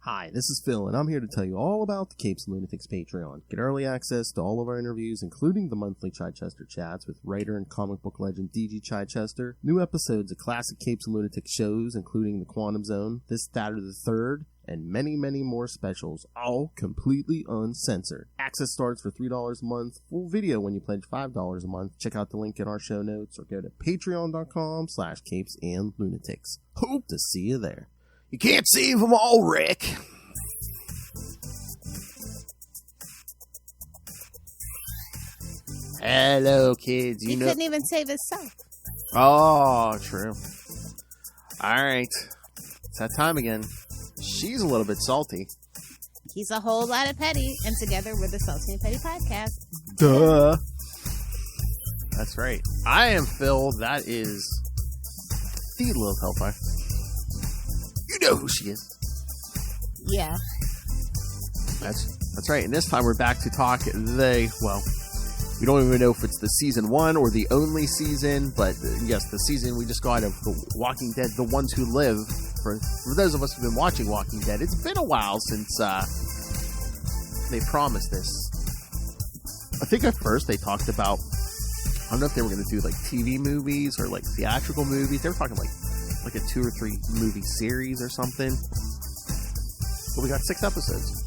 Hi, this is Phil, and I'm here to tell you all about the Capes and Lunatics Patreon. Get early access to all of our interviews, including the monthly Chichester chats with writer and comic book legend D.G. Chichester, new episodes of classic Capes and Lunatics shows, including The Quantum Zone, This, That, or the Third, and many, many more specials, all completely uncensored. Access starts for $3 a month, full video when you pledge $5 a month. Check out the link in our show notes, or go to patreon.com/CapesandLunatics. Hope to see you there. You can't save them all, Rick. Hello, kids. He couldn't even save himself. Oh, true. All right. It's that time again. She's a little bit salty. He's a whole lot of petty, and together we're the Salty and Petty Podcast. Duh. That's right. I am Phil. That is the Lilith Hellfire. You know who she is. Yeah. That's right. And this time we're back to talk we don't even know if it's the season 1 or the only season, but yes, the season we just got of The Walking Dead, The Ones Who Live. For those of us who've been watching Walking Dead, it's been a while since they promised this. I think at first they talked about, I don't know if they were going to do like TV movies or like theatrical movies. They were talking like a 2 or 3 movie series or something. But we got 6 episodes.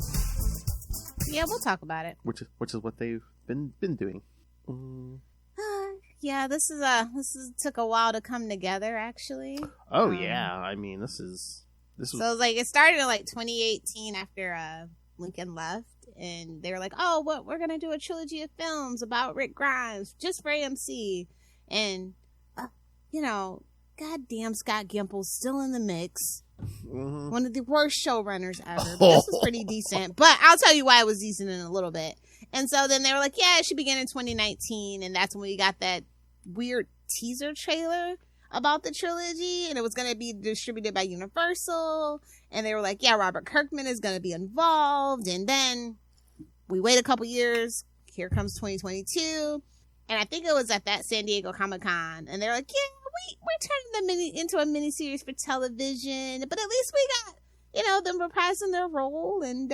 Yeah, we'll talk about it. Which is what they've been doing. Yeah, this took a while to come together, actually. Oh yeah, I mean this was. So like it started in like 2018 after Lincoln left, and they were like, "Oh, we're gonna do a trilogy of films about Rick Grimes just for AMC," and goddamn Scott Gimple's still in the mix. Mm-hmm. One of the worst showrunners ever. But this was pretty decent. But I'll tell you why it was decent in a little bit. And so then they were like, yeah, it should begin in 2019. And that's when we got that weird teaser trailer about the trilogy. And it was going to be distributed by Universal. And they were like, yeah, Robert Kirkman is going to be involved. And then we wait a couple years. Here comes 2022. And I think it was at that San Diego Comic-Con. And they're like, yeah, we're turning them into a miniseries for television, but at least we got, them reprising their role, and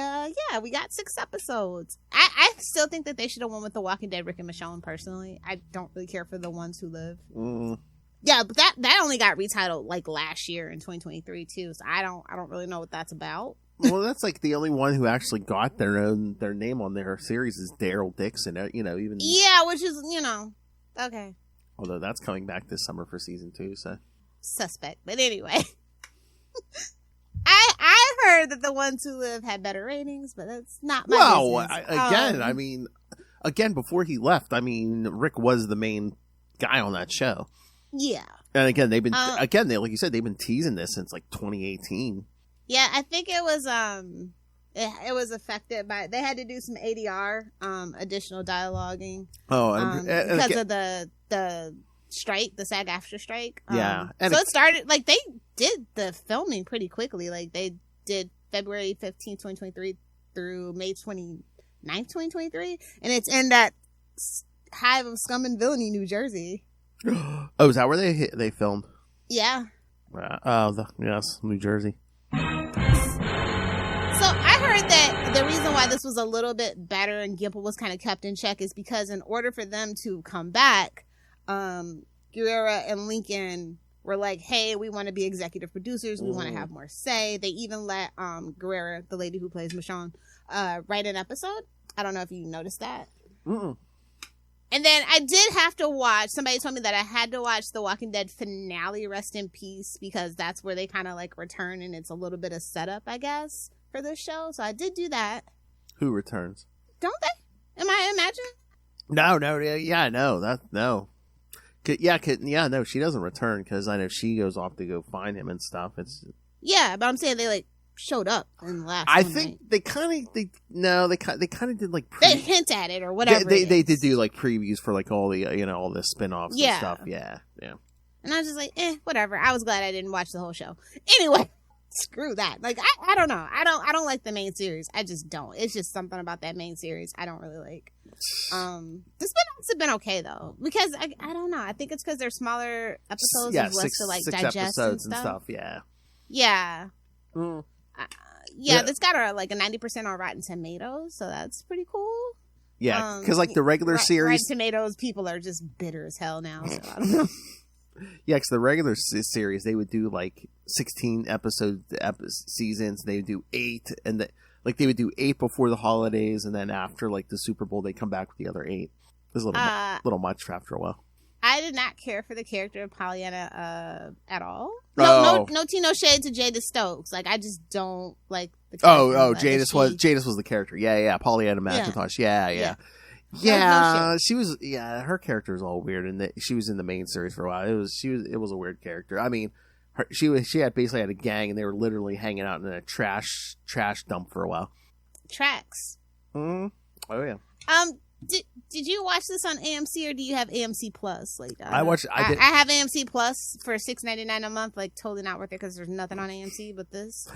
we got 6 episodes. I still think that they should have won with The Walking Dead, Rick and Michonne, personally. I don't really care for The Ones Who Live. Mm. Yeah, but that only got retitled like last year in 2023 too, so I don't really know what that's about. Well, that's like the only one who actually got their name on their series is Daryl Dixon, even. Yeah, which is, okay. Although that's coming back this summer for season 2, so. Suspect. But anyway. I heard that The Ones Who Live had better ratings, but that's not my business. Again, before he left, Rick was the main guy on that show. Yeah. And again, they've been, like you said, they've been teasing this since like 2018. Yeah, I think it was, it was affected by, they had to do some ADR, additional dialoguing. Oh, because of the strike, the SAG-AFTRA strike. Yeah. So it started, like, they did the filming pretty quickly. Like, they did February 15th, 2023 through May 29th, 2023. And it's in that hive of scum and villainy, New Jersey. Oh, is that where they filmed? Yeah. Yes, New Jersey. So I heard that the reason why this was a little bit better and Gimple was kind of kept in check is because in order for them to come back, Guerrera and Lincoln were like, hey, we want to be executive producers. We want to have more say. They even let Guerrera, the lady who plays Michonne, write an episode. I don't know if you noticed that. Mm-mm. And then I did have to watch, somebody told me that I had to watch The Walking Dead finale, Rest in Peace, because that's where they kind of like return, and it's a little bit of setup, I guess, for this show. So I did do that. Who returns? Don't they? Am I imagining? No, no. No, she doesn't return because I know she goes off to go find him and stuff. Yeah, but I'm saying they like showed up in the last. I think they kind of did like they hint at it or whatever. They did do like previews for like all the all the spinoffs and stuff. Yeah. And I was just like, whatever. I was glad I didn't watch the whole show. Anyway, screw that. Like I don't know. I don't like the main series. I just don't. It's just something about that main series I don't really like. The spinoffs have been okay though because I don't know. I think it's because they're smaller episodes and less to like digest episodes and stuff. Yeah. Yeah. Mm. That's got a 90% on Rotten Tomatoes, so that's pretty cool. Yeah, because the regular series, Rotten Tomatoes people are just bitter as hell now. So I don't know. Yeah, because the regular series they would do 16 episode seasons. They would do 8, and they would do 8 before the holidays, and then after the Super Bowl, they come back with the other 8. It was a little much after a while. I did not care for the character of Pollyanna at all. No shade to Jada Stokes. I just don't like the character. Jadis was the character. Yeah. Pollyanna McIntosh. Yeah. Yeah, she was. Yeah, her character is all weird, and she was in the main series for a while. It was a weird character. I mean, she had basically had a gang, and they were literally hanging out in a trash dump for a while. Tracks. Oh yeah. Did you watch this on AMC or do you have AMC Plus? I watched. I have AMC Plus for $6.99 a month. Totally not worth it because there's nothing on AMC but this.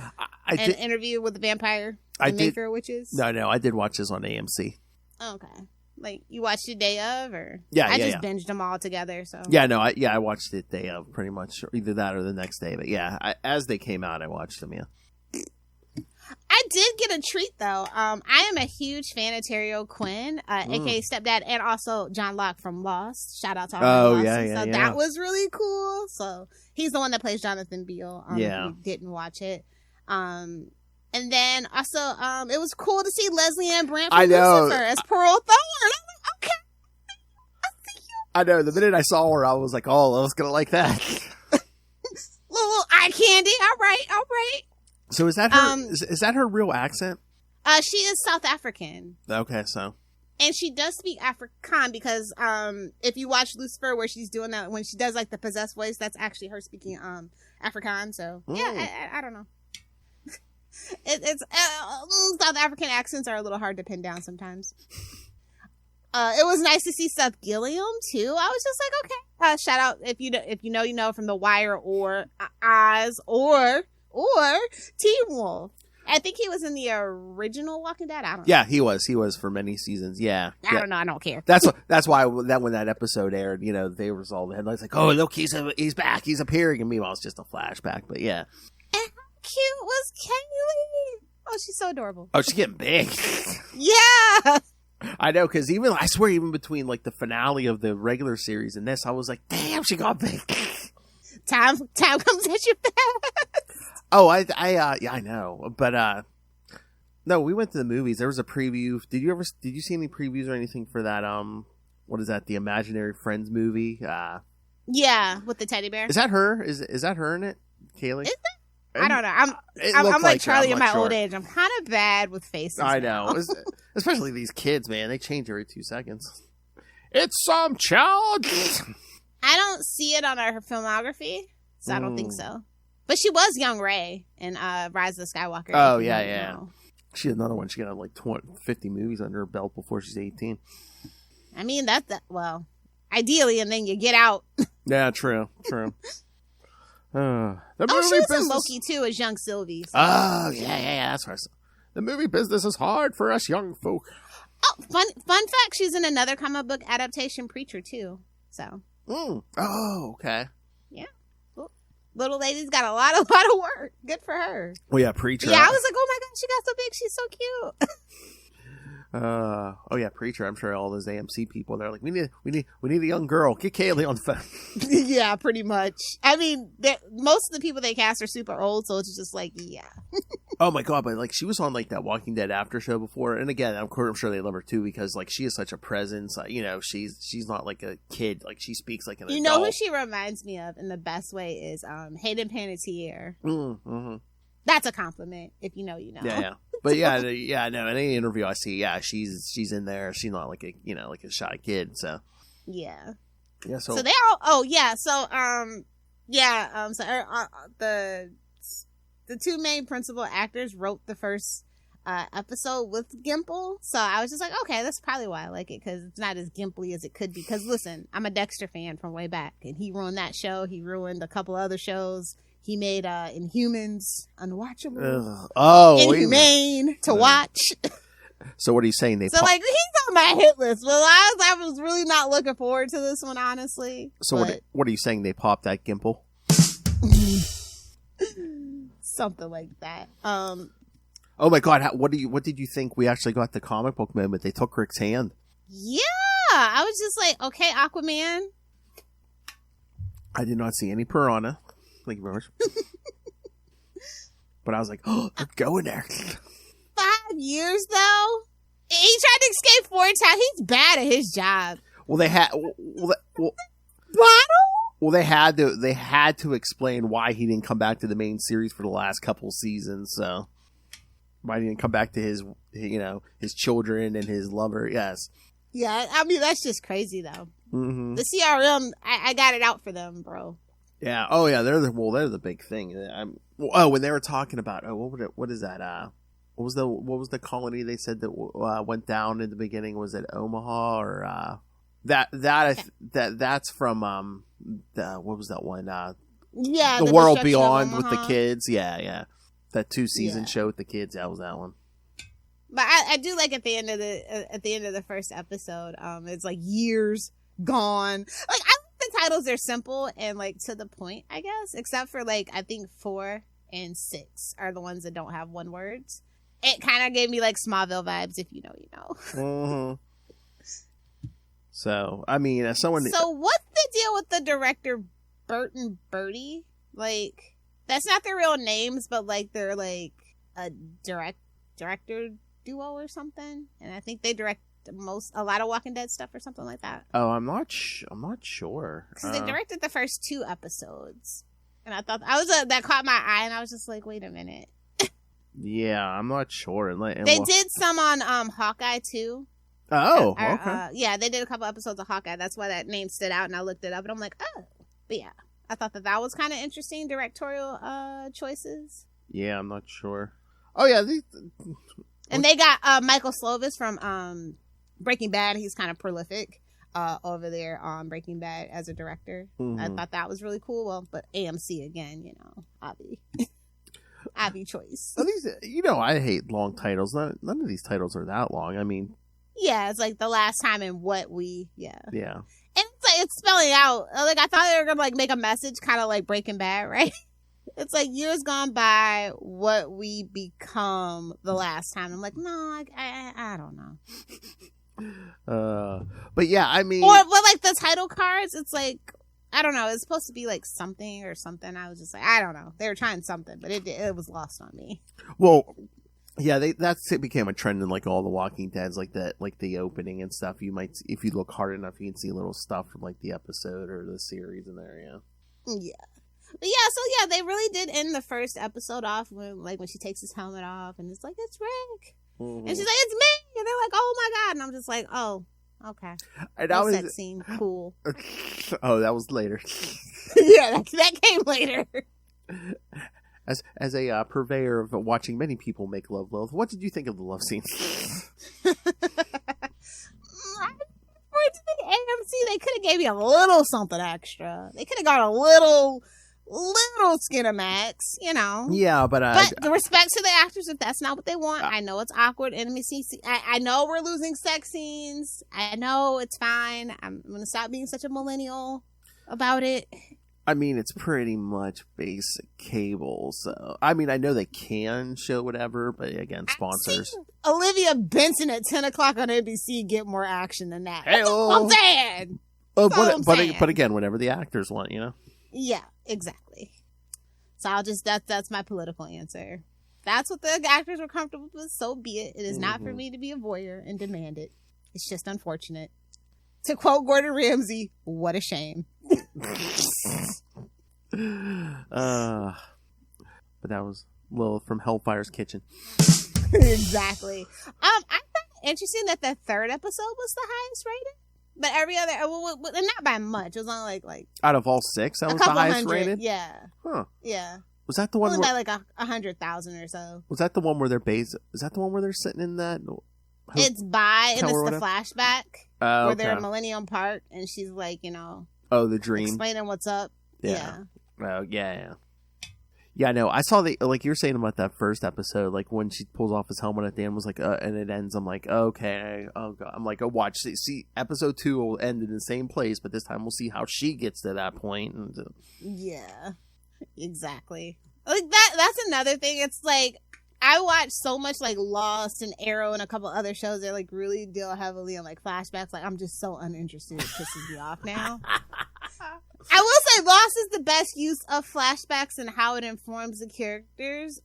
An interview with the vampire, maker of witches. No, I did watch this on AMC. Okay. You watched it day of, or I just binged them all together. So I watched it day of pretty much, or either that or the next day. But as they came out, I watched them. Yeah, I did get a treat though. I am a huge fan of Terry O'Quinn, aka Stepdad, and also John Locke from Lost. Shout out to all Lost. That was really cool. So he's the one that plays Jonathan Beale. If you didn't watch it. And then also, it was cool to see Leslie Ann Brandt from Lucifer as Pearl Thorne. Okay. I see you. I know. The minute I saw her, I was like, oh, I was going to like that. little eye candy. All right. So is that her, is that her real accent? She is South African. Okay, so. And she does speak Afrikaans because if you watch Lucifer where she's doing that, when she does the possessed voice, that's actually her speaking Afrikaans. So, I don't know. It's South African accents are a little hard to pin down sometimes. It was nice to see Seth Gilliam too. I was just okay. Shout out if you know from The Wire or Oz or Teen Wolf. I think he was in the original Walking Dead. I don't know. Yeah, he was for many seasons. Yeah, I don't know. I don't care. That's why when that episode aired, they was all the headlines oh look, he's back, he's appearing, and meanwhile it's just a flashback. But yeah. Cute was Kaylee. Oh, she's so adorable. Oh, she's getting big. Yeah. I know, because I swear even between the finale of the regular series and this, I was like, damn, she got big. Time comes at you fast. Oh, I know, but no, we went to the movies. There was a preview. Did you see any previews or anything for that? What is that? The Imaginary Friends movie? Yeah, with the teddy bear. Is that her? Is that her in it, Kaylee? Is that? I don't know. I'm like Charlie in my old age. I'm kind of bad with faces. I know. Especially these kids, man. They change every 2 seconds. It's some child. I don't see it on her filmography, so I don't think so. But she was young Rey in Rise of the Skywalker. Oh, yeah. She had another one. She got 50 movies under her belt before she's 18. I mean, well, ideally, and then you get out. Yeah, true. She was in Loki too as young Sylvie. So. Oh yeah, that's right. The movie business is hard for us young folk. Oh, fun fact: she's in another comic book adaptation, Preacher too. So. Oh, okay. Yeah, little lady's got a lot of work. Good for her. Well, yeah, Preacher. Yeah, I was like, oh my god, she got so big. She's so cute. Oh yeah, Preacher. I'm sure all those AMC people, they're like, we need a young girl. Get Kaylee on the phone. Yeah, pretty much. I mean, most of the people they cast are super old, so it's just yeah. Oh my god, but she was on that Walking Dead after show before, and again, I'm sure they love her too because she is such a presence. She's not like a kid. She speaks like an adult. You know who she reminds me of in the best way is Hayden Panettiere. Mm-hmm. That's a compliment. If you know, you know. Yeah. But no. In any interview I see, she's in there. She's not like a shy kid. So yeah. So they all. Oh yeah. So the two main principal actors wrote the first episode with Gimple. So I was just like, okay, that's probably why I like it because it's not as gimply as it could be. Because listen, I'm a Dexter fan from way back, and he ruined that show. He ruined a couple other shows. He made Inhumans unwatchable. Inhumane to watch. So what are you saying? He's on my hit list. But I was really not looking forward to this one, honestly. So what are you saying? They popped that Gimple? Something like that. Oh my God! What did you think? We actually got the comic book moment. They took Rick's hand. Yeah, I was just like, okay, Aquaman. I did not see any piranha. Thank you very much. But I was like, oh, they're going there. 5 years though. He tried to escape 4 times. He's bad at his job. Well, they had. Well, they had to explain why he didn't come back to the main series for the last couple seasons. So why he didn't come back to his children and his lover? Yes. Yeah, I mean that's just crazy though. Mm-hmm. The CRM, I got it out for them, bro. Yeah. Oh yeah, they're the big thing. When they were talking about what is that? What was the colony they said that went down in the beginning? Was it Omaha or that's from what was that one? Yeah, the World Beyond with the kids. Yeah. That 2-season show with the kids. That was that one. But I do like at the end of the first episode, it's like years gone. Like I like the titles are simple and like to the point, I guess, except for like I think 4 and 6 are the ones that don't have one words. It kind of gave me like Smallville vibes, if you know, you know. Mm-hmm. So I mean, as someone. So what's the deal with the director Bert and Bertie? Like that's not their real names, but like they're like a director duo or something, and I think they direct a lot of Walking Dead stuff or something like that. Oh, I'm not sure because they directed the first 2 episodes, and I thought that caught my eye, and I was just like, wait a minute. Yeah, I'm not sure. They did some on Hawkeye too. Oh, okay. Yeah, they did a couple episodes of Hawkeye. That's why that name stood out, and I looked it up, and I'm like, oh, but yeah, I thought that was kind of interesting directorial choices. Yeah, I'm not sure. Oh yeah, and they got Michael Slovis from Breaking Bad. He's kind of prolific over there on Breaking Bad as a director. Mm-hmm. I thought that was really cool. Well, but AMC again, you know, Abby choice. At least, I hate long titles. None of these titles are that long. I mean, yeah, it's like the last time and what we, yeah. And it's like it's spelling out. Like I thought they were gonna like make a message, kind of like Breaking Bad, right? It's like years gone by, what we become the last time. I'm like, no, I don't know. But yeah, I mean, or like the title cards, it's like, I don't know. It's supposed to be like something or something. I was just like, I don't know. They were trying something, but it was lost on me. Well, yeah, it became a trend in like all the Walking Deads, like that, like the opening and stuff. You might, if you look hard enough, you can see little stuff from like the episode or the series in there. Yeah. But yeah, so yeah, they really did end the first episode off when she takes his helmet off and it's like, it's Rick. Mm-hmm. And she's like, it's me. And they're like, oh my God. And I'm just like, oh, okay. And that was that scene. Cool. Oh, that was later. Yeah, that came later. As a purveyor of watching many people make love, what did you think of the love scene? AMC, they could have gave you a little something extra. They could have got a little Skinamax, you know. Yeah, but the respect to the actors, if that's not what they want, I know it's awkward. I know we're losing sex scenes. I know it's fine. I'm gonna stop being such a millennial about it. I mean, it's pretty much basic cable. So, I mean, I know they can show whatever, but again, sponsors. Olivia Benson at 10 o'clock on NBC get more action than that. Hey-o. I'm saying. But again, whatever the actors want, you know? Yeah, exactly. So that's my political answer. That's what the actors were comfortable with, so be it. It is not for me to be a voyeur and demand it. It's just unfortunate. To quote Gordon Ramsay, what a shame. But that was Lilith from Hellfire's Kitchen. Exactly. I found it interesting that the 3rd episode was the highest rated, but every other, not by much. It was only like out of all 6, that was the highest rated. Yeah. Huh. Yeah. Was that the one only by like 100,000 or so? Was that the one where they're based? Is that the one where they're sitting in that? It's by, and it's the flashback where they're in Millennium Park, and she's like, you know. Oh, the dream. Explaining what's up. Yeah. Oh, yeah. Yeah, no, I saw like you were saying about that first episode, like when she pulls off his helmet at the end, was like, and it ends. I'm like, okay, oh god, I'm like, oh, watch, see, episode 2 will end in the same place, but this time we'll see how she gets to that point. Yeah, exactly. Like that's another thing. It's like I watch so much like Lost and Arrow and a couple other shows that like really deal heavily on like flashbacks. Like I'm just so uninterested. It pisses me off now. I will say Lost is the best use of flashbacks and how it informs the characters,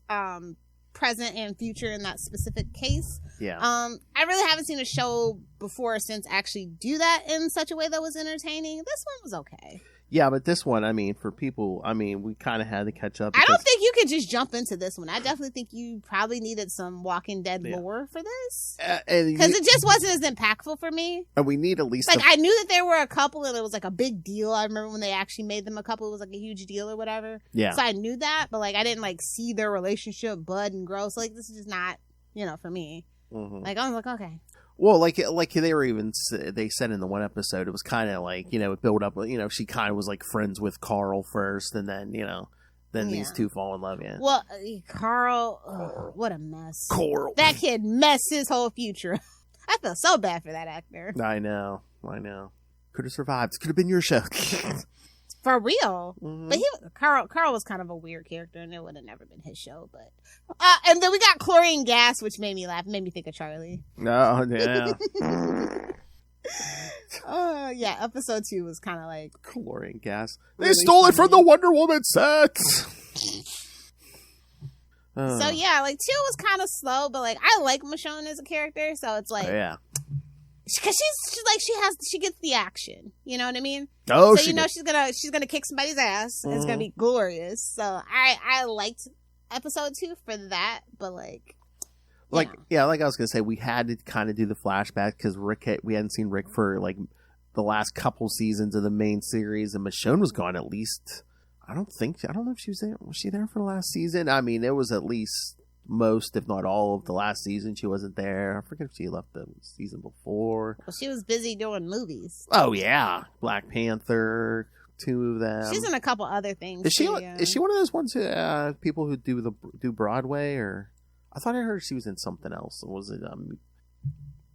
present and future in that specific case. Yeah. I really haven't seen a show before or since actually do that in such a way that was entertaining. This one was okay. Yeah, but this one, I mean, for people, I mean, we kind of had to catch up. I don't think you could just jump into this one. I definitely think you probably needed some Walking Dead lore for this. Because it just wasn't as impactful for me. And we need at least... Like, I knew that there were a couple and it was like a big deal. I remember when they actually made them a couple, it was like a huge deal or whatever. Yeah. So I knew that, but like I didn't like see their relationship bud and grow. So like this is just not, for me. Mm-hmm. Like I was like, okay. Well, like they were even, they said in the one episode, it was kind of like, it built up, she kind of was like friends with Carl first, and then, then these two fall in love, yeah. Well, Carl, what a mess. Carl. That kid messed his whole future. I feel so bad for that actor. I know. Could have survived. Could have been your show. For real. Mm-hmm. But Carl was kind of a weird character, and it would have never been his show. But and then we got chlorine gas, which made me laugh. Made me think of Charlie. Oh, yeah. Yeah, episode 2 was kind of like... Chlorine gas. They stole it from the Wonder Woman set! So, yeah, like, 2 was kind of slow, but, like, I like Michonne as a character, so it's like... Oh, yeah. Because she gets the action. You know what I mean? Oh, so she's gonna kick somebody's ass. Mm-hmm. It's gonna be glorious. So I liked episode 2 for that, but like I was gonna say, we had to kind of do the flashback because we hadn't seen Rick for like the last couple seasons of the main series, and Michonne was gone at least. I don't know if she was there. Was she there for the last season? I mean, it was at least most, if not all, of the last season. She wasn't there. I forget if she left the season before. Well, she was busy doing movies. Oh yeah, Black Panther, 2 of them. She's in a couple other things. Is she one of those ones people who do Broadway? Or I thought I heard she was in something else. Was it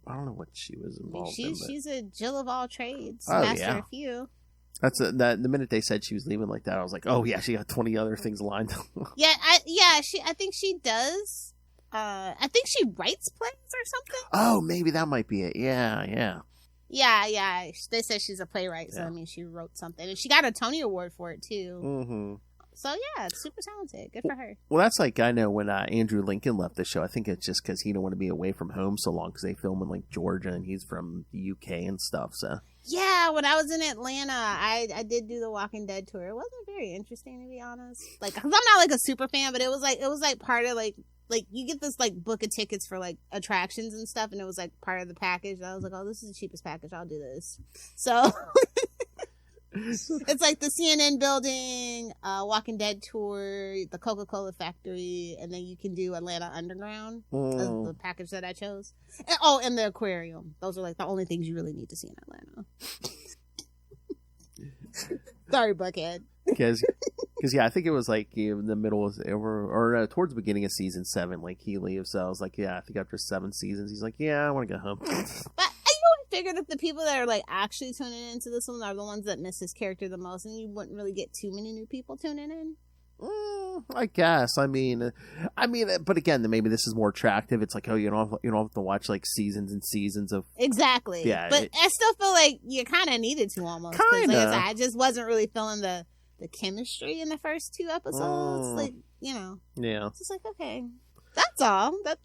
I don't know what she was involved in. She's a Jill of all trades, oh, master yeah. of few. That's the minute they said she was leaving like that, I was like, oh yeah, she got 20 other things lined up. I think she does. I think she writes plays or something. Oh, maybe that might be it. Yeah. They said she's a playwright, so I mean, she wrote something, and she got a Tony Award for it too. Mm-hmm. So yeah, it's super talented. Good for her. Well, that's like, I know when Andrew Lincoln left the show, I think it's just because he didn't want to be away from home so long because they film in like Georgia and he's from the UK and stuff. So yeah, when I was in Atlanta, I did do the Walking Dead tour. It wasn't very interesting, to be honest. Like, cause I'm not like a super fan, but it was like part of like you get this like book of tickets for like attractions and stuff, and it was like part of the package. I was like, oh, this is the cheapest package. I'll do this. So. It's like the CNN building, Walking Dead tour, the Coca-Cola factory, and then you can do Atlanta Underground, the package that I chose. And the aquarium. Those are like the only things you really need to see in Atlanta. Sorry, Buckhead. Because yeah, I think it was like in the middle of towards the beginning of season 7, like he leaves. So I was like, yeah, I think after 7 seasons, he's like, yeah, I want to go home. But figured that the people that are like actually tuning into this one are the ones that miss his character the most, and you wouldn't really get too many new people tuning in. I guess. I mean, but again, maybe this is more attractive. It's like, oh, you don't have to watch like seasons and seasons of exactly. Yeah, but I still feel like you kind of needed to almost. Kind of. Like I just wasn't really feeling the chemistry in the first 2 episodes. Like yeah, it's just like okay, that's all. That's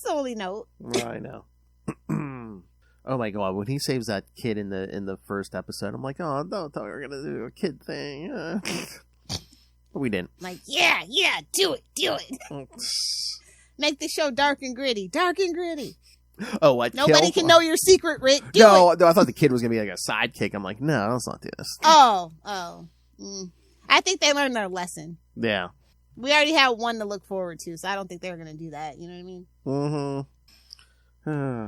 the only note. I know. Oh my god! When he saves that kid in the first episode, I'm like, oh, don't thought we were gonna do a kid thing. But we didn't. Like, yeah, do it. Make the show dark and gritty. Oh, what? Nobody can know your secret, Rick. No, I thought the kid was gonna be like a sidekick. I'm like, no, let's not do this. Oh. I think they learned their lesson. Yeah. We already had one to look forward to, so I don't think they were gonna do that. You know what I mean? Mm-hmm.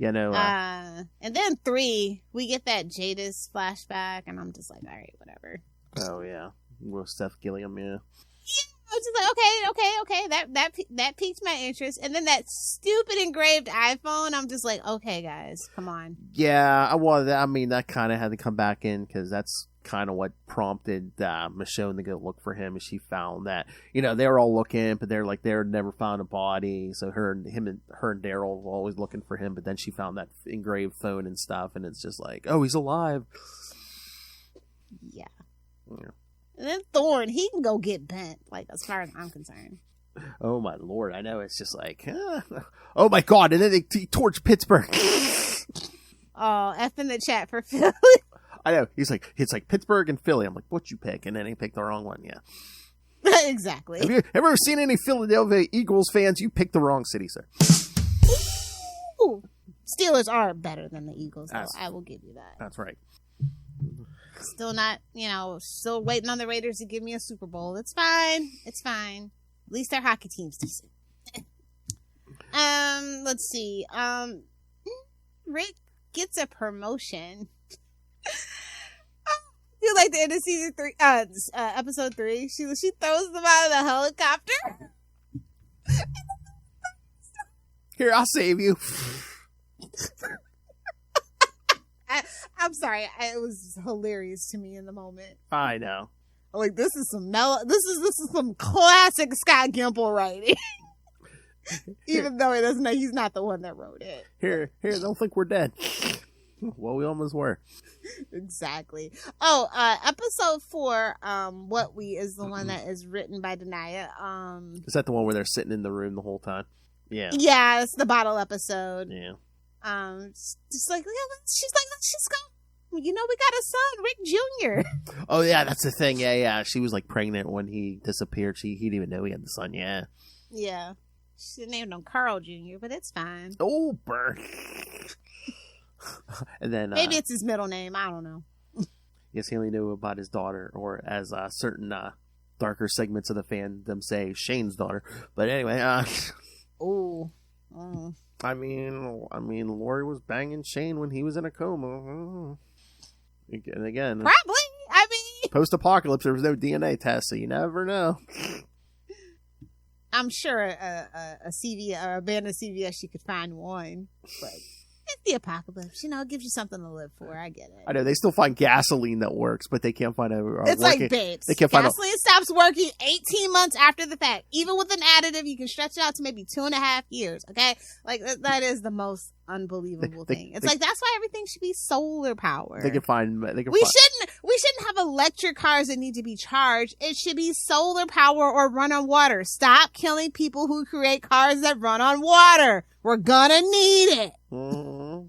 Yeah, no. And then 3, we get that Jadis flashback, and I'm just like, all right, whatever. Oh yeah, with Steph Gilliam, yeah. I was just like, okay, that piqued my interest, and then that stupid engraved iPhone. I'm just like, okay, guys, come on. Yeah, well, I mean, that kind of had to come back in because that's kind of what prompted Michonne to go look for him. And she found that, they were all looking, but they're never found a body. So her and Daryl were always looking for him. But then she found that engraved phone and stuff, and it's just like, oh, he's alive. Yeah. And then Thorne, he can go get bent, as far as I'm concerned. Oh my Lord, I know. It's just like, oh my God, and then they torch Pittsburgh. Oh, F in the chat for Philly. I know. It's like Pittsburgh and Philly. I'm like, what you pick? And then he picked the wrong one. Yeah. Exactly. Have you ever seen any Philadelphia Eagles fans? You picked the wrong city, sir. Ooh. Steelers are better than the Eagles, though. I will give you that. That's right. Still not, still waiting on the Raiders to give me a Super Bowl. It's fine. It's fine. At least their hockey team's decent. Let's see. Rick gets a promotion. You like the end of season 3, episode 3? She throws them out of the helicopter. Here, I'll save you. I'm sorry. It was hilarious to me in the moment. I know. Like, this is some classic Scott Gimple writing. Even though it doesn't know he's not the one that wrote it. Here, don't think we're dead. Well, we almost were. Exactly. Oh, episode 4, What We is the one that is written by Denaya. Is that the one where they're sitting in the room the whole time? Yeah. Yeah, it's the bottle episode. Yeah. Just like, she's like, let's just go. We got a son, Rick Jr. Oh yeah, that's the thing. Yeah. She was like pregnant when he disappeared. He didn't even know he had the son. Yeah. Yeah. She named him Carl Jr., but it's fine. Oh, burn. And then maybe it's his middle name. I don't know. Yes, he only knew about his daughter, or as certain darker segments of the fandom say, Shane's daughter. But anyway, oh. I mean, Lori was banging Shane when he was in a coma. And again, probably. I mean, post-apocalypse, there was no DNA test, so you never know. I'm sure a CVS or a band of CVS you could find one, but it's the apocalypse. It gives you something to live for. I get it. I know they still find gasoline that works, but they can't find a. It's like babes. They can't gasoline stops working 18 months after the fact. Even with an additive, you can stretch it out to maybe 2.5 years. Okay, like that is the most unbelievable thing. It's like that's why everything should be solar powered. They can find. We shouldn't have electric cars that need to be charged. It should be solar power or run on water. Stop killing people who create cars that run on water. We're gonna need it. Mm-hmm.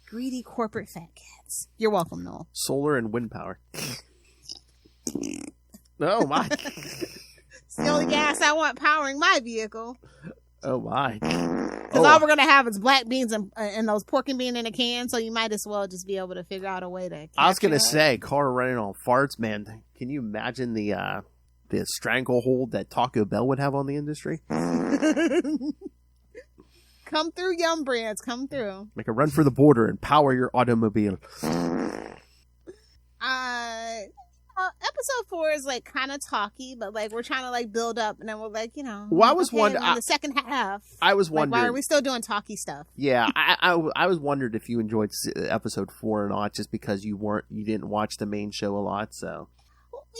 Greedy corporate fat cats. You're welcome, Noel. Solar and wind power. Oh my! It's the only gas I want powering my vehicle. Oh my! Because all we're gonna have is black beans and those pork and bean in a can. So you might as well just be able to figure out a way to. I was gonna say, car running on farts, man. Can you imagine the stranglehold that Taco Bell would have on the industry? Come through, Yum Brands. Come through. Make a run for the border and power your automobile. Episode 4 is like kind of talky, but like we're trying to like build up, and then we're like, Well, I was wondering the second half. I was wondering, why are we still doing talky stuff? Yeah, I was wondered if you enjoyed episode 4 or not, just because you didn't watch the main show a lot, so.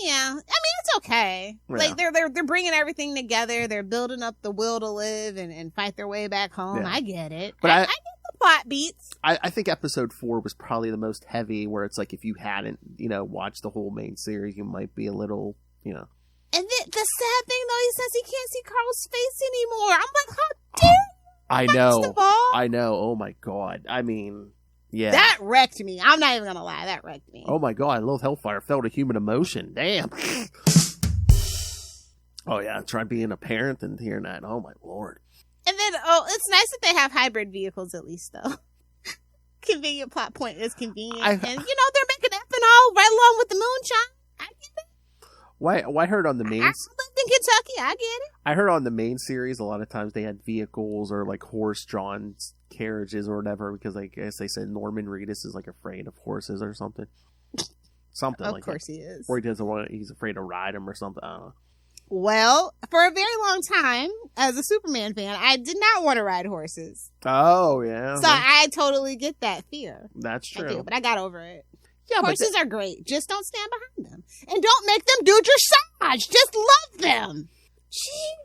Yeah, I mean it's okay. Yeah. Like they're bringing everything together. They're building up the will to live and fight their way back home. Yeah. I get it, but I get the plot beats. I think episode 4 was probably the most heavy, where it's like if you hadn't watched the whole main series, you might be a little And the sad thing though, he says he can't see Carl's face anymore. I'm like, how dare you? I know. Oh my god. I mean. Yeah. That wrecked me. I'm not even going to lie. That wrecked me. Oh my god. Lilith Hellfire felt a human emotion. Damn. Oh yeah. Try being a parent and hearing that. Oh my lord. And then, it's nice that they have hybrid vehicles at least though. Convenient plot point is convenient. And they're making ethanol right along with the moonshine. I get it. Why I heard on the main... I lived in Kentucky. I get it. I heard on the main series a lot of times they had vehicles or like horse-drawn carriages or whatever, because I guess they said Norman Reedus is like afraid of horses or something. Something like that. Of course he is. Or he's afraid to ride them or something. I don't know. Well, for a very long time, as a Superman fan, I did not want to ride horses. Oh, yeah. So I totally get that fear. That's true. I do, but I got over it. Yeah, horses are great. Just don't stand behind them. And don't make them do dressage. Just love them.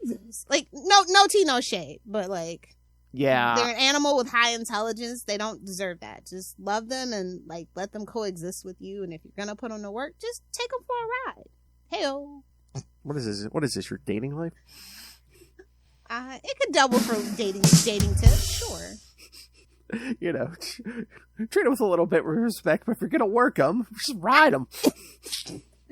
Jesus. Like, no tea, no shade. But, like, yeah, they're an animal with high intelligence. They don't deserve that. Just love them and, like, let them coexist with you. And if you're going to put them to work, just take them for a ride. Hey-o. What is this, your dating life? It could double for dating tips, sure. You know, treat it with a little bit of respect, but if you're going to work them, just ride them.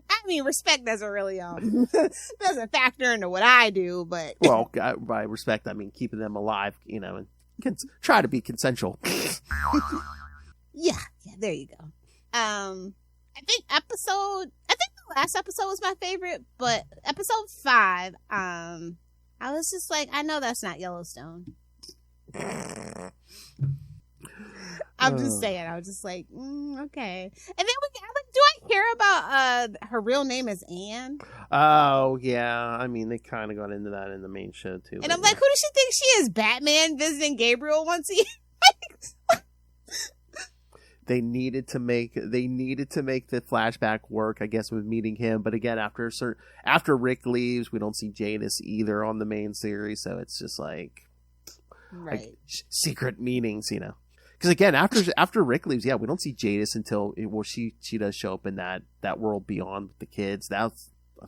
I mean, respect doesn't really doesn't factor into what I do, but well, by respect I mean keeping them alive, you know, and try to be consensual. yeah, there you go. I think the last episode was my favorite, but episode 5, I was just like, I know that's not Yellowstone. I'm just saying. I was just like, okay. And then do I hear about her real name is Anne? Oh, yeah. I mean, they kind of got into that in the main show, too. And I'm like, who does she think she is? Batman visiting Gabriel once a year? They needed to make the flashback work, I guess, with meeting him. But again, after Rick leaves, we don't see Jadis either on the main series. So it's just like, right. Like secret meanings, you know. Because again, after Rick leaves, yeah, we don't see Jadis until she does show up in that world beyond with the kids. I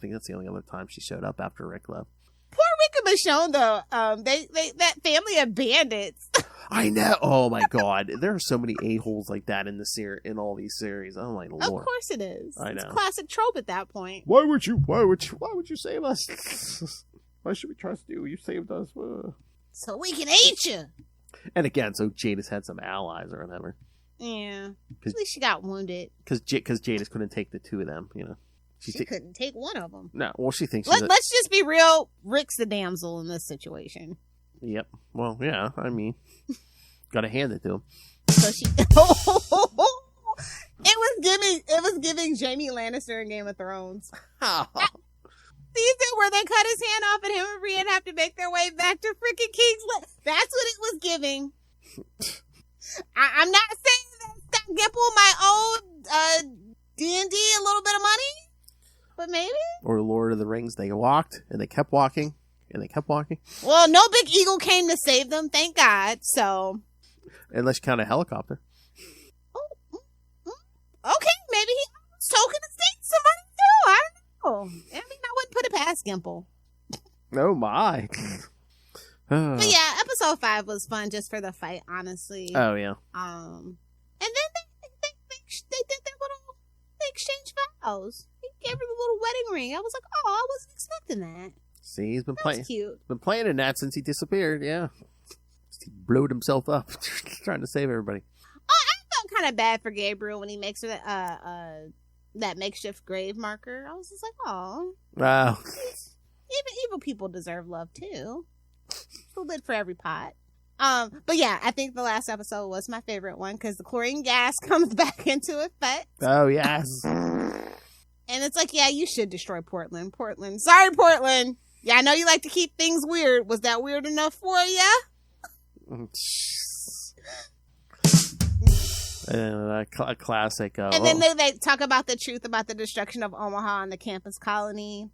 think that's the only other time she showed up after Rick left. Poor Rick and Michonne, though. They that family of bandits. I know. Oh my God, there are so many a-holes like that in all these series. Oh my Lord. Of course it is. I know. It's classic trope at that point. Why would you save us? Why should we trust you? You saved us. So we can eat you. And again, so Jadis had some allies or whatever. Yeah. At least she got wounded. Because Jadis couldn't take the two of them, you know. She couldn't take one of them. No, well, she thinks let's just be real. Rick's the damsel in this situation. Yep. Well, yeah, I mean, gotta hand it to him. So she... It was giving Jaime Lannister in Game of Thrones. Season where they cut his hand off and him and Brienne have to make their way back to freaking King's Landing. That's what it was giving. I'm not saying that Gimple might owe D&D a little bit of money, but maybe. Or Lord of the Rings, they walked and they kept walking and they kept walking. Well, no big eagle came to save them, thank God. So, unless you count a helicopter. Okay, maybe he was token to save somebody too. I don't know. I mean, I wouldn't put it past Gimple. Oh my. But yeah, episode 5 was fun just for the fight, honestly. Oh yeah. And then they did their little, they exchanged vows. He gave her the little wedding ring. I was like, oh, I wasn't expecting that. See, he's been playing. Cute. Been playing in that since he disappeared. Yeah, he blowed himself up trying to save everybody. Oh, I felt kind of bad for Gabriel when he makes her that makeshift grave marker. I was just like, oh. Wow. Even evil people deserve love too. A little bit for every pot. But yeah, I think the last episode was my favorite one because the chlorine gas comes back into effect. Oh yes. And it's like, yeah, you should destroy Portland. Sorry, Portland. Yeah, I know you like to keep things weird. Was that weird enough for you? A classic. And then they talk about the truth about the destruction of Omaha and the campus colony.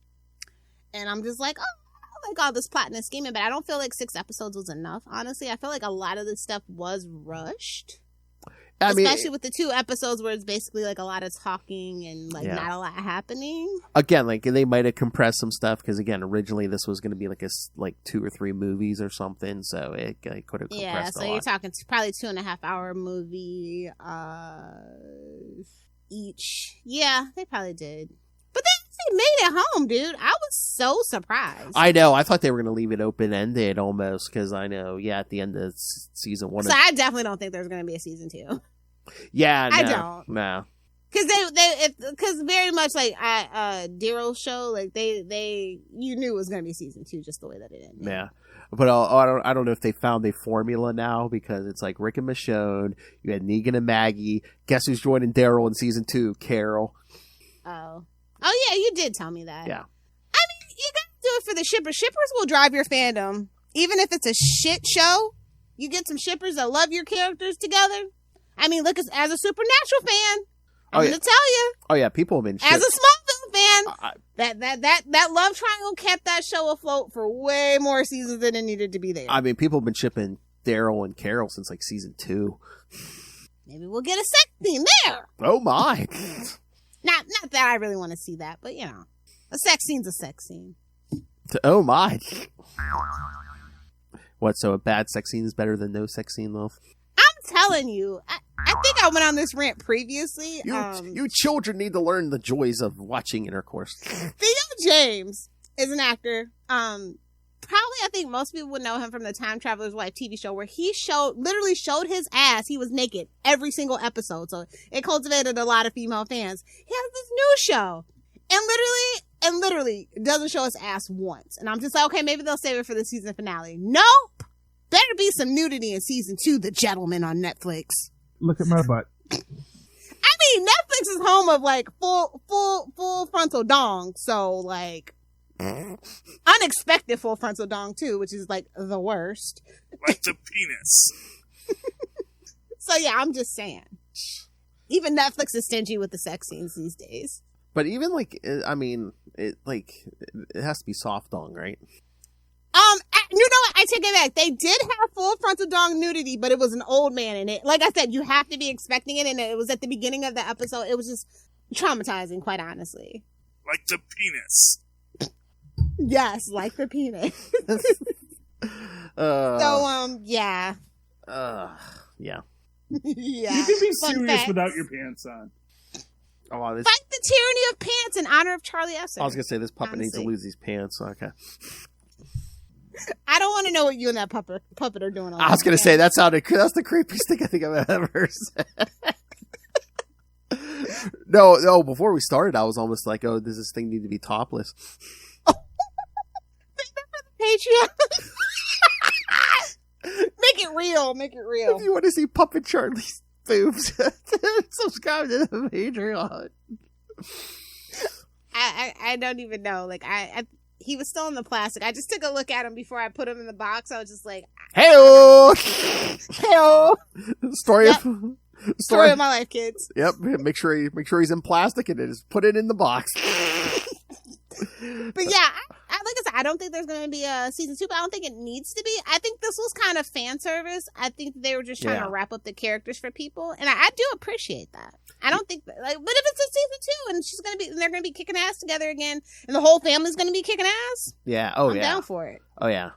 And I'm just like, oh, I like all this plotting and scheming, but I don't feel like 6 episodes was enough. Honestly, I feel like a lot of this stuff was rushed. Especially with the 2 episodes where it's basically like a lot of talking and like not a lot happening. Again, like they might have compressed some stuff because again, originally this was going to be like 2 or 3 movies or something, so it could have compressed. Yeah, so you're talking probably 2.5-hour movie each. Yeah, they probably did. But they made it home, dude. I was so surprised. I know. I thought they were going to leave it open-ended almost because I know, at the end of season 1. So I definitely don't think there's going to be a season 2. Yeah, no, I don't. No. Because very much like Daryl's show, like you knew it was going to be season 2 just the way that it ended. Yeah. But I don't know if they found a formula now because it's like Rick and Michonne, you had Negan and Maggie. Guess who's joining Daryl in season 2? Carol. Oh, yeah, you did tell me that. Yeah. I mean, you got to do it for the shippers. Shippers will drive your fandom. Even if it's a shit show, you get some shippers that love your characters together. I mean, look, as a Supernatural fan. I'm gonna tell you. Oh yeah, people have been as a Smallville fan, that love triangle kept that show afloat for way more seasons than it needed to be there. I mean, people have been shipping Daryl and Carol since like season 2. Maybe we'll get a sex scene there. Oh my! Not that I really want to see that, but you know, a sex scene's a sex scene. Oh my! What? So a bad sex scene is better than no sex scene, though? I'm telling you. I think I went on this rant previously. You children need to learn the joys of watching intercourse. Theo James is an actor. Probably, I think most people would know him from the Time Traveler's Wife TV show, where he literally showed his ass. He was naked every single episode, so it cultivated a lot of female fans. He has this new show, and literally doesn't show his ass once. And I'm just like, okay, maybe they'll save it for the season finale. Nope. Better be some nudity in season 2, The Gentleman on Netflix. Look at my butt. I mean, Netflix is home of like full frontal dong, so like unexpected full frontal dong too, which is like the worst. Like the penis. So yeah, I'm just saying. Even Netflix is stingy with the sex scenes these days. But even like, I mean, it has to be soft dong, right? You know what? I take it back. They did have full frontal dong nudity, but it was an old man in it. Like I said, you have to be expecting it, and it was at the beginning of the episode. It was just traumatizing, quite honestly. Like the penis. Yes, like the penis. Yeah. Yeah. Yeah. You can be Fun serious facts. without your pants on. Oh, wow, Fight the tyranny of pants in honor of Charlie Esser. I was gonna say this puppet needs to Honestly. lose these pants. Okay. I don't want to know what you and that puppet are doing. I was gonna say that's the creepiest thing I think I've ever said. No. Before we started, I was almost like, "Oh, does this thing need to be topless?" Patreon. Make it real. Make it real. If you want to see Puppet Charlie's boobs, subscribe to the Patreon. I don't even know. Like he was still in the plastic. I just took a look at him before I put him in the box. I was just like, Hey-o! "Hey-o." Story Story of my life, kids. Yep. Make sure he's in plastic and then just put it in the box. But yeah, like I said, I don't think there's going to be a season 2, but I don't think it needs to be. I think this was kind of fan service. I think they were just trying to wrap up the characters for people, and I do appreciate that. I don't think, but if it's a season 2 and they're going to be kicking ass together again, and the whole family's going to be kicking ass, Yeah. I'm down for it. Oh yeah.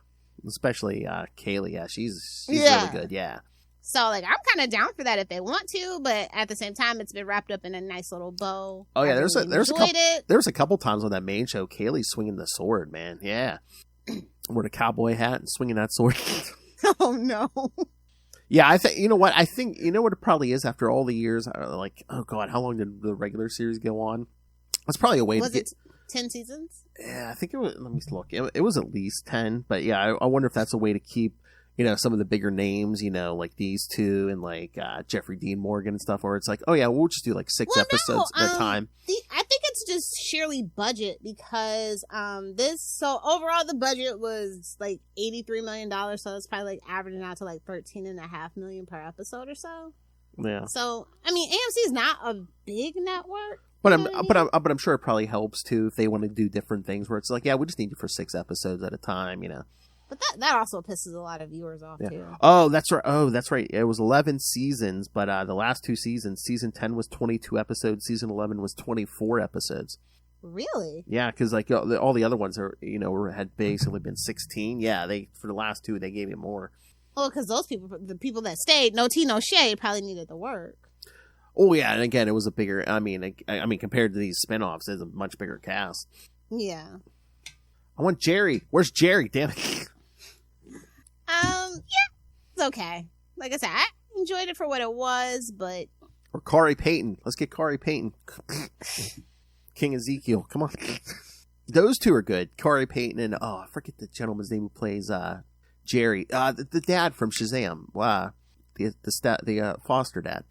Especially Kaylee. Yeah, she's really good. Yeah. So, like, I'm kind of down for that if they want to, but at the same time, it's been wrapped up in a nice little bow. Oh yeah, there's a couple times on that main show, Kaylee's swinging the sword, man. Yeah, wearing a cowboy hat and swinging that sword. Oh no. Yeah, I think you know what it probably is after all the years. Like, oh god, how long did the regular series go on? That's probably a way to get. 10 seasons? Yeah, I think it was. Let me look. It was at least 10, but yeah, I wonder if that's a way to keep. Some of the bigger names, like these two and like Jeffrey Dean Morgan and stuff, or it's like, oh yeah, we'll just do like 6 episodes at a time. I think it's just sheerly budget because so overall the budget was like $83 million, so it's probably like averaging out to like $13.5 million per episode or so. Yeah. So I mean, AMC is not a big network. But I'm sure it probably helps too if they want to do different things where it's like, yeah, we just need you for 6 episodes at a time, But that also pisses a lot of viewers off too. Oh, that's right. It was 11 seasons, but the last 2 seasons, season 10 was 22 episodes, season 11 was 24 episodes. Really? Yeah, because like all the other ones are had basically been 16. Yeah, for the last 2 they gave you more. Oh, because the people that stayed, no tea, no shade, probably needed the work. Oh yeah, and again, it was a bigger. I mean, compared to these spinoffs, it's a much bigger cast. Yeah. I want Jerry. Where's Jerry? Damn it. Yeah, it's okay. Like I said, I enjoyed it for what it was, but... Or Kari Payton. Let's get Kari Payton. King Ezekiel. Come on. Those 2 are good. Kari Payton and, I forget the gentleman's name who plays Jerry. The dad from Shazam. Wow. The foster dad.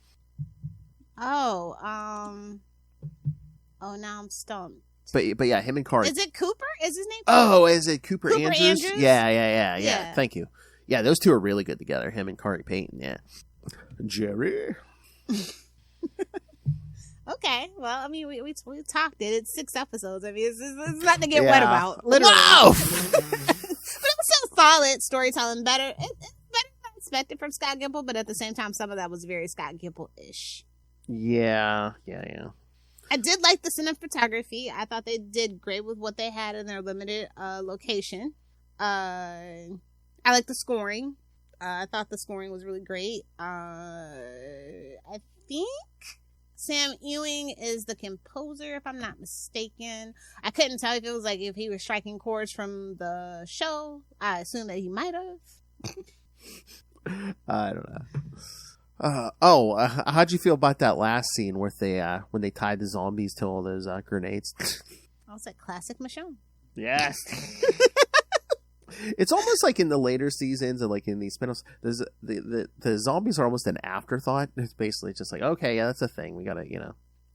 Oh, now I'm stumped. But yeah, him and Kari. Is it Cooper? Is his name Cooper? Oh, is it Cooper Andrews? Yeah. Thank you. Yeah, those 2 are really good together. Him and Kari Payton. Yeah. Jerry. Okay. Well, I mean, we talked it. It's 6 episodes. I mean, it's nothing to get wet about. Literally. Wow! But it was still solid storytelling. Better than I expected from Scott Gimple, but at the same time, some of that was very Scott Gimple-ish. Yeah. I did like the cinematography. I thought they did great with what they had in their limited location. I like the scoring. I thought the scoring was really great. I think Sam Ewing is the composer, if I'm not mistaken. I couldn't tell if it was like if he was striking chords from the show. I assume that he might have. I don't know. How'd you feel about that last scene where when they tied the zombies to all those grenades? I was like, classic Michonne. Yes. It's almost like in the later seasons and like in these spin-offs, the zombies are almost an afterthought. It's basically just like, okay, yeah, that's a thing. We gotta,